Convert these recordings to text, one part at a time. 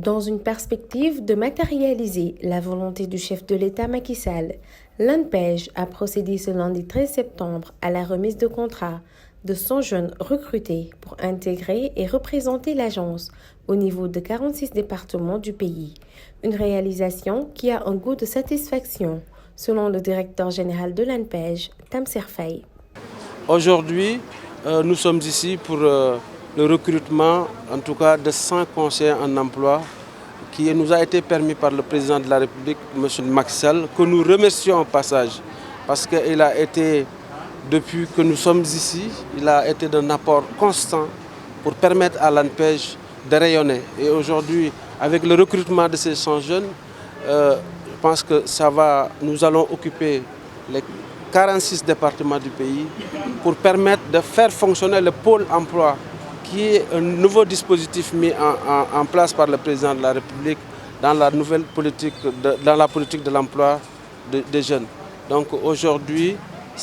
Dans une perspective de matérialiser la volonté du chef de l'État Macky Sall, l'ANPEJ a procédé ce lundi 13 septembre à la remise de contrats de 100 jeunes recrutés pour intégrer et représenter l'agence au niveau de 46 départements du pays. Une réalisation qui a un goût de satisfaction, selon le directeur général de l'ANPEJ, Tamsir Faye. Aujourd'hui, nous sommes ici pour le recrutement, en tout cas, de 100 conseillers en emploi qui nous a été permis par le président de la République, M. Macky Sall, que nous remercions au passage parce qu'il a été, depuis que nous sommes ici, il a été d'un apport constant pour permettre à l'ANPEJ de rayonner. Et aujourd'hui, avec le recrutement de ces 100 jeunes, je pense que nous allons occuper les 46 départements du pays pour permettre de faire fonctionner le pôle emploi qui est un nouveau dispositif mis en place par le président de la République dans la nouvelle politique, dans la politique de l'emploi des jeunes. Donc aujourd'hui,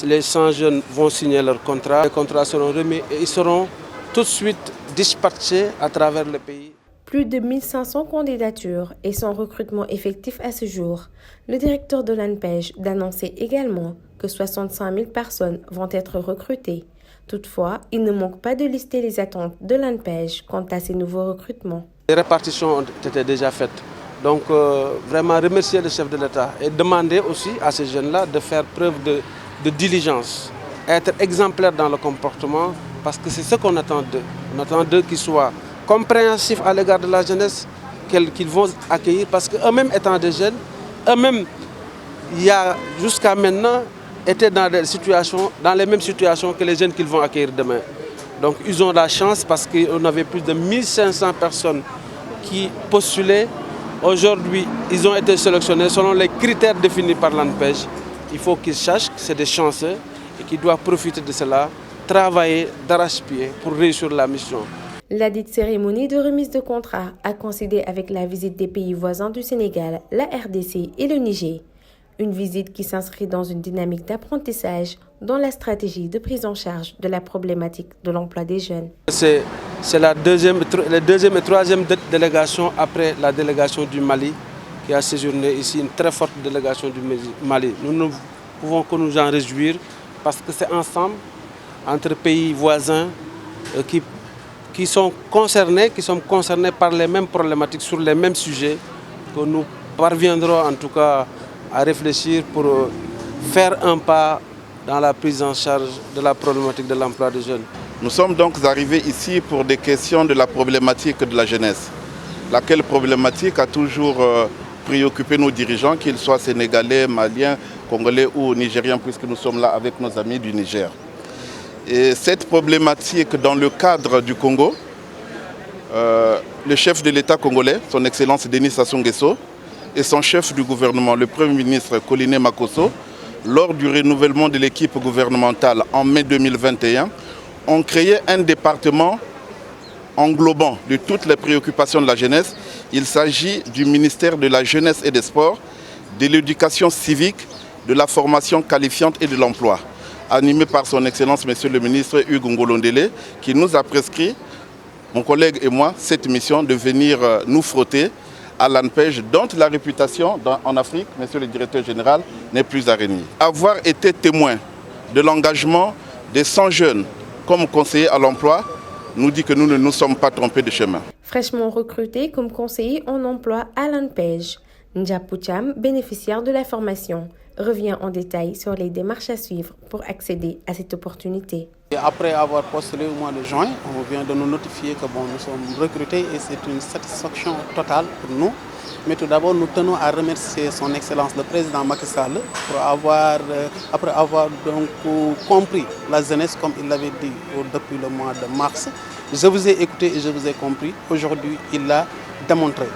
les 100 jeunes vont signer leur contrat, les contrats seront remis et ils seront tout de suite dispatchés à travers le pays. Plus de 1500 candidatures et son recrutement effectif à ce jour. Le directeur de l'ANPEJ d'annoncer également que 65 000 personnes vont être recrutées. Toutefois, il ne manque pas de lister les attentes de l'ANPEJ quant à ces nouveaux recrutements. Les répartitions ont été déjà faites. Donc vraiment remercier le chef de l'État et demander aussi à ces jeunes-là de faire preuve de diligence, être exemplaires dans le comportement parce que c'est ce qu'on attend d'eux. On attend d'eux qu'ils soient compréhensifs à l'égard de la jeunesse qu'ils vont accueillir parce qu'eux-mêmes étant des jeunes, eux-mêmes, il y a jusqu'à maintenant, étaient dans les mêmes situations que les jeunes qu'ils vont accueillir demain. Donc ils ont la chance parce qu'on avait plus de 1500 personnes qui postulaient. Aujourd'hui, ils ont été sélectionnés selon les critères définis par l'ANPEJ. Il faut qu'ils sachent que c'est des chanceux et qu'ils doivent profiter de cela, travailler d'arrache-pied pour réussir la mission. La dite cérémonie de remise de contrat a coïncidé avec la visite des pays voisins du Sénégal, la RDC et le Niger. Une visite qui s'inscrit dans une dynamique d'apprentissage dans la stratégie de prise en charge de la problématique de l'emploi des jeunes. C'est la deuxième et troisième délégation après la délégation du Mali qui a séjourné ici, une très forte délégation du Mali. Nous ne pouvons que nous en réjouir parce que c'est ensemble, entre pays voisins, qui sommes concernés par les mêmes problématiques, sur les mêmes sujets, que nous parviendrons en tout cas à réfléchir pour faire un pas dans la prise en charge de la problématique de l'emploi des jeunes. Nous sommes donc arrivés ici pour des questions de la problématique de la jeunesse, laquelle problématique a toujours préoccupé nos dirigeants, qu'ils soient sénégalais, maliens, congolais ou nigériens, puisque nous sommes là avec nos amis du Niger. Et cette problématique, dans le cadre du Congo, le chef de l'État congolais, son Excellence Denis Sassou Nguesso, et son chef du gouvernement, le Premier ministre Koliné Makosso, lors du renouvellement de l'équipe gouvernementale en mai 2021, ont créé un département englobant de toutes les préoccupations de la jeunesse. Il s'agit du ministère de la Jeunesse et des Sports, de l'éducation civique, de la formation qualifiante et de l'emploi, animé par son Excellence Monsieur le ministre Hugues Ngolondele, qui nous a prescrit, mon collègue et moi, cette mission de venir nous frotter à l'ANPEJ, dont la réputation en Afrique, monsieur le directeur général, n'est plus à renier. Avoir été témoin de l'engagement des 100 jeunes comme conseillers à l'emploi nous dit que nous ne nous sommes pas trompés de chemin. Fraîchement recruté comme conseiller en emploi à l'ANPEJ, Ndjapoucham, bénéficiaire de la formation, revient en détail sur les démarches à suivre pour accéder à cette opportunité. Et après avoir postulé au mois de juin, on vient de nous notifier que nous sommes recrutés et c'est une satisfaction totale pour nous. Mais tout d'abord, nous tenons à remercier son Excellence le Président Macky Sall après avoir donc compris la jeunesse comme il l'avait dit depuis le mois de mars. Je vous ai écouté et je vous ai compris. Aujourd'hui, il l'a démontré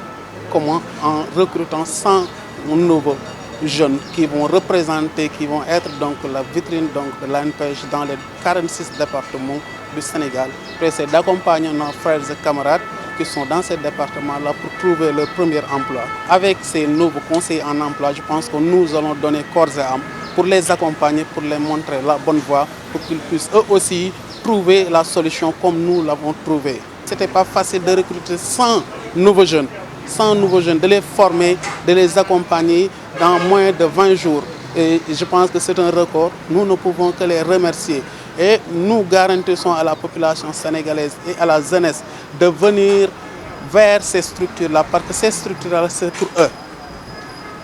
comment en recrutant 100 nouveaux jeunes qui vont représenter, qui vont être donc la vitrine de l'ANPEJ dans les 46 départements du Sénégal. C'est d'accompagner nos frères et camarades qui sont dans ces départements-là pour trouver leur premier emploi. Avec ces nouveaux conseillers en emploi, je pense que nous allons donner corps et âme pour les accompagner, pour les montrer la bonne voie, pour qu'ils puissent eux aussi trouver la solution comme nous l'avons trouvée. Ce n'était pas facile de recruter 100 nouveaux jeunes. 100 nouveaux jeunes, de les former, de les accompagner dans moins de 20 jours. Et je pense que c'est un record. Nous ne pouvons que les remercier. Et nous garantissons à la population sénégalaise et à la jeunesse de venir vers ces structures-là, parce que ces structures-là, c'est pour eux.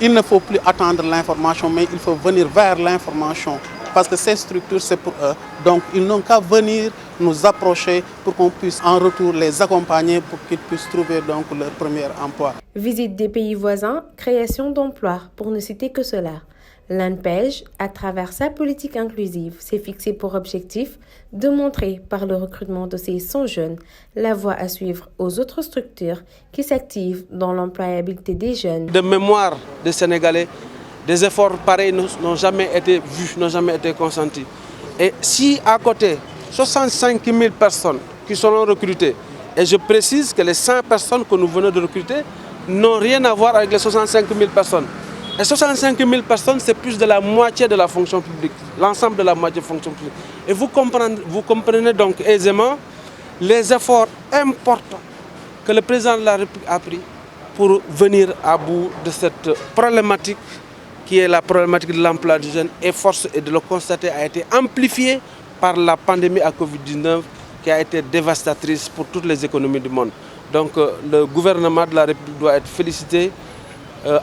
Il ne faut plus attendre l'information, mais il faut venir vers l'information, parce que ces structures, c'est pour eux. Donc, ils n'ont qu'à venir nous approcher pour qu'on puisse en retour les accompagner pour qu'ils puissent trouver donc leur premier emploi. Visite des pays voisins, création d'emplois, pour ne citer que cela. L'ANPEJ, à travers sa politique inclusive, s'est fixé pour objectif de montrer par le recrutement de ces 100 jeunes la voie à suivre aux autres structures qui s'activent dans l'employabilité des jeunes. De mémoire des Sénégalais, des efforts pareils n'ont jamais été vus, n'ont jamais été consentis. Et si à côté, 65 000 personnes qui seront recrutées, et je précise que les 100 personnes que nous venons de recruter n'ont rien à voir avec les 65 000 personnes. Et 65 000 personnes, c'est plus de la moitié de la fonction publique, l'ensemble de la moitié de la fonction publique. Et vous comprenez donc aisément les efforts importants que le président de la République a pris pour venir à bout de cette problématique qui est la problématique de l'emploi des jeunes. Et force est de le constater, a été amplifiée par la pandémie à Covid-19 qui a été dévastatrice pour toutes les économies du monde. Donc le gouvernement de la République doit être félicité,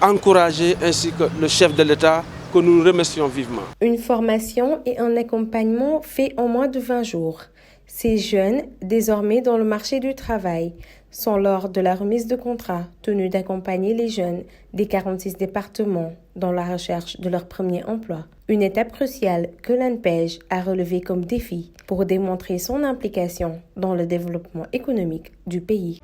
encouragé, ainsi que le chef de l'État, que nous remercions vivement. Une formation et un accompagnement fait en moins de 20 jours. Ces jeunes, désormais dans le marché du travail, sont lors de la remise de contrat tenus d'accompagner les jeunes des 46 départements dans la recherche de leur premier emploi. Une étape cruciale que l'ANPEJ a relevée comme défi pour démontrer son implication dans le développement économique du pays.